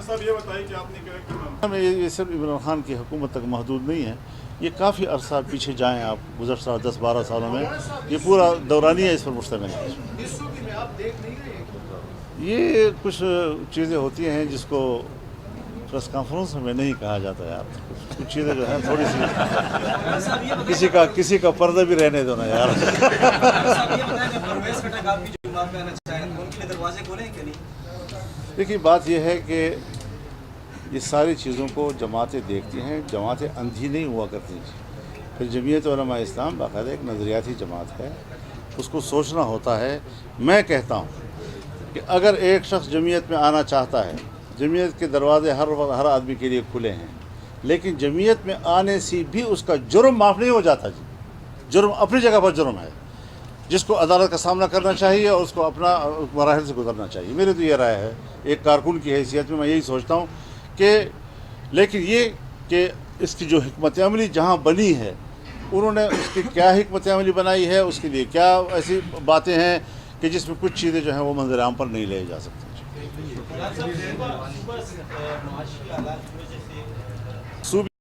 साहब ये बताइए कि आपने कहा कि ये सिर्फ इमरान खान की हुकूमत तक महदूद नहीं है, ये काफ़ी अरसा पीछे जाएँ आप, गुज़श्ता 10-12 सालों में ये पूरा दौरानिया इस पर मुश्तमिल है। ये कुछ चीज़ें होती हैं जिसको प्रेस कॉन्फ्रेंस में नहीं कहा जाता यार। कुछ चीज़ें जो हैं थोड़ी सी किसी का पर्दा भी रहने दो ना यार। देखिए बात यह है कि ये सारी चीज़ों को जमातें देखती हैं, जमातें अंधी नहीं हुआ करती थी। फिर जमीयत उलमा इस्लाम बाकायदा एक नज़रियाती जमात है, उसको सोचना होता है। मैं कहता हूँ कि अगर एक शख्स जमीयत में आना चाहता है, जमीयत के दरवाज़े हर आदमी के लिए खुले हैं, लेकिन जमीयत में आने से भी उसका जुर्म माफ़ नहीं हो जाता जी। जुर्म अपनी जगह पर जुर्म है, जिसको अदालत का सामना करना चाहिए और उसको अपना मराहिल से गुजरना चाहिए। मेरी तो ये राय है, एक कारकुन की हैसियत में मैं यही सोचता हूँ कि लेकिन ये कि इसकी जो हिकमत अमली जहाँ बनी है, उन्होंने उसकी क्या हिकमत अमली बनाई है, उसके लिए क्या ऐसी बातें हैं कि जिसमें कुछ चीज़ें जो हैं वो मंजर आम पर नहीं ले जा सकती।